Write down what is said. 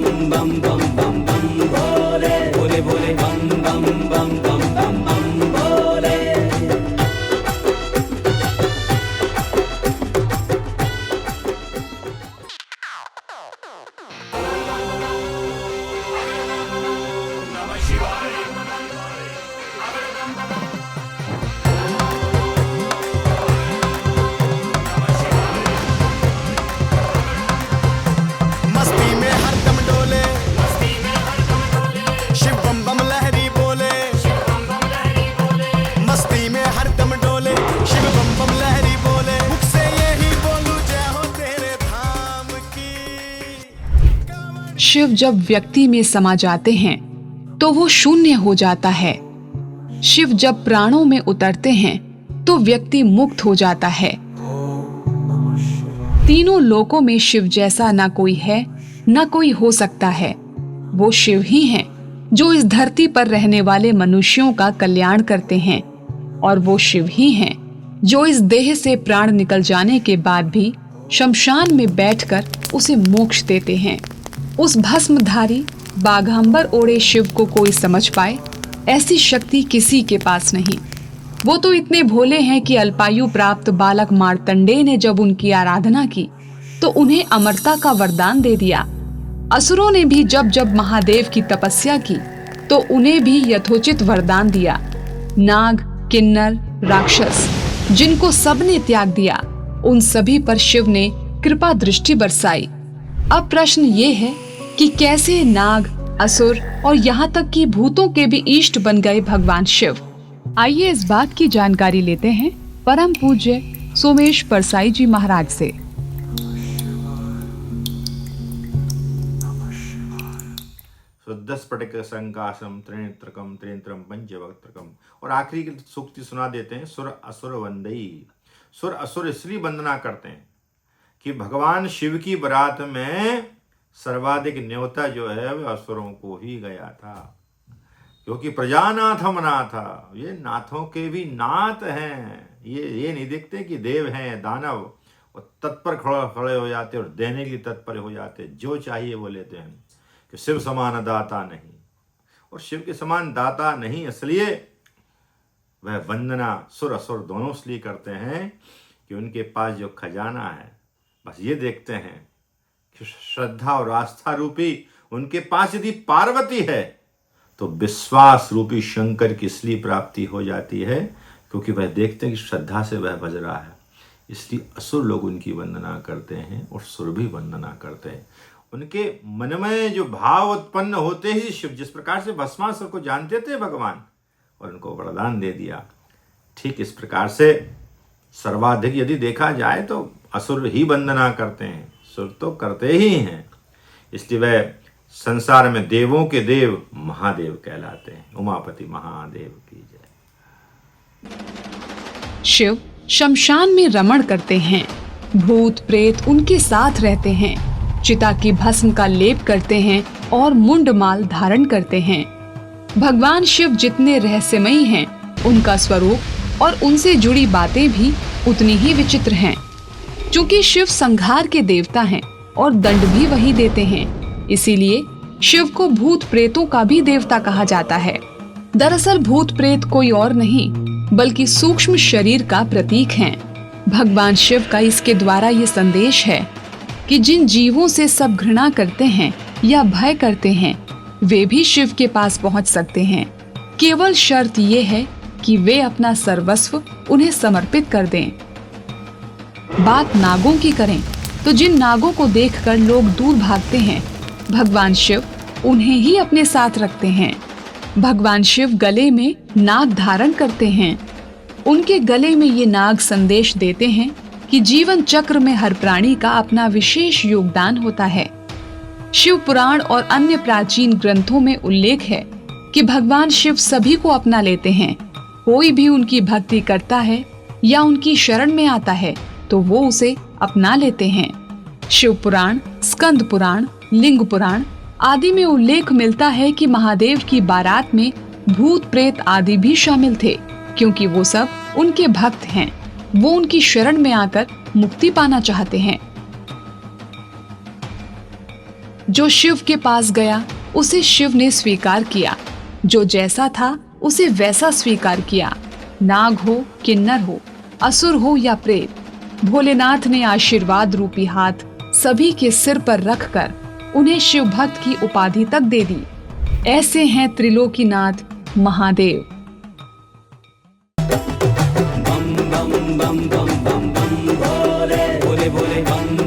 बम बम बम बम बम भोले भोले भोले बम बम बम बम बम बम भोले। मस्ती में हरदम डोले, शिव बम बम लहरी बोले, मस्ती में हरदम डोले, शिव बम बम लहरी बोले, मुख से यही बोलूं जय हो तेरे धाम की। शिव जब व्यक्ति में समा जाते हैं तो वो शून्य हो जाता है। शिव जब प्राणों में उतरते हैं तो व्यक्ति मुक्त हो जाता है। तीनों लोकों में शिव जैसा ना कोई है, ना कोई हो सकता है। वो शिव ही हैं जो इस धरती पर रहने वाले मनुष्यों का कल्याण करते हैं, और वो शिव ही हैं जो इस देह से प्राण निकल जाने के बाद भी शमशान में बैठकर उसे मोक्ष देते हैं। उस भस्मधारी बाघांबर ओढ़े शिव को कोई समझ पाए, ऐसी शक्ति किसी के पास नहीं। वो तो इतने भोले हैं कि अल्पायु प्राप्त बालक मार्तंडेय ने जब उनकी आराधना की तो उन्हें अमरता का वरदान दे दिया। असुरों ने भी जब जब महादेव की तपस्या की तो उन्हें भी यथोचित वरदान दिया। नाग, किन्नर, राक्षस जिनको सबने त्याग दिया, उन सभी पर शिव ने कृपा दृष्टि बरसाई। अब प्रश्न ये है कि कैसे नाग, असुर और यहाँ तक कि भूतों के भी इष्ट बन गए भगवान शिव। आइए इस बात की जानकारी लेते हैं परम पूज्य सोमेश परसाई जी महाराज से। शुद्ध स्फटिक संकाशम त्रिनेत्रकम त्रिनेत्रम पंचवक्त्रकम। और आखिरी की सूक्ति सुना देते हैं। सुर असुर वंदई। सुर असुर इसलिए वंदना करते हैं कि भगवान शिव की बारात में सर्वाधिक न्योता जो है वह असुरों को ही गया था, क्योंकि प्रजानाथम नाथा, ये नाथों के भी नाथ हैं। ये नहीं देखते कि देव हैं, दानव, और तत्पर खड़े हो जाते और देने के लिए तत्पर हो जाते, जो चाहिए वो लेते हैं। कि शिव समान दाता नहीं, और शिव के समान दाता नहीं, इसलिए वह वंदना सुर असुर दोनों इसलिए करते हैं कि उनके पास जो खजाना है, बस ये देखते हैं कि श्रद्धा और आस्था रूपी उनके पास यदि पार्वती है तो विश्वास रूपी शंकर की इसलिए प्राप्ति हो जाती है, क्योंकि वह देखते हैं कि श्रद्धा से वह बज रहा है। इसलिए असुर लोग उनकी वंदना करते हैं और सुर भी वंदना करते हैं। उनके मन में जो भाव उत्पन्न होते ही शिव जिस प्रकार से भस्मासुर को जानते थे भगवान और उनको वरदान दे दिया, ठीक इस प्रकार से सर्वाधिक यदि देखा जाए तो असुर ही वंदना करते हैं, सुर तो करते ही हैं। इसलिए वह संसार में देवों के देव महादेव कहलाते हैं। उमापति महादेव की जय। शिव शमशान में रमण करते हैं। भूत प्रेत उनके साथ रहते हैं। चिता की भस्म का लेप करते हैं और मुंडमाल धारण करते हैं। भगवान शिव जितने रहस्यमयी हैं, उनका स्वरूप और उनसे जुड़ी बातें भी उतनी ही विचित्र हैं। चूंकि शिव संहार के देवता हैं और दंड भी वही देते हैं, इसीलिए शिव को भूत प्रेतों का भी देवता कहा जाता है। दरअसल भूत प्रेत कोई और नहीं बल्कि सूक्ष्म शरीर का प्रतीक हैं। भगवान शिव का इसके द्वारा ये संदेश है कि जिन जीवों से सब घृणा करते हैं या भय करते हैं, वे भी शिव के पास पहुंच सकते हैं। केवल शर्त ये है कि वे अपना सर्वस्व उन्हें समर्पित कर दें। बात नागों की करें तो जिन नागों को देखकर लोग दूर भागते हैं, भगवान शिव उन्हें ही अपने साथ रखते हैं। भगवान शिव गले में नाग धारण करते हैं। उनके गले में ये नाग संदेश देते हैं कि जीवन चक्र में हर प्राणी का अपना विशेष योगदान होता है। शिव पुराण और अन्य प्राचीन ग्रंथों में उल्लेख है कि भगवान शिव सभी को अपना लेते हैं। कोई भी उनकी भक्ति करता है या उनकी शरण में आता है तो वो उसे अपना लेते हैं। शिव पुराण, स्कंद पुराण, लिंग पुराण आदि में उल्लेख मिलता है कि महादेव की बारात में भूत प्रेत आदि भी शामिल थे, क्योंकि वो सब उनके भक्त हैं। वो उनकी शरण में आकर मुक्ति पाना चाहते हैं। जो शिव के पास गया उसे शिव ने स्वीकार किया, जो जैसा था उसे वैसा स्वीकार किया। नाग हो, किन्नर हो, असुर हो या प्रेत, भोलेनाथ ने आशीर्वाद रूपी हाथ सभी के सिर पर रखकर उन्हें शिव भक्त की उपाधि तक दे दी। ऐसे हैं त्रिलोकीनाथ महादेव। बम बम बम बम बम बम भोले भोले भोले बम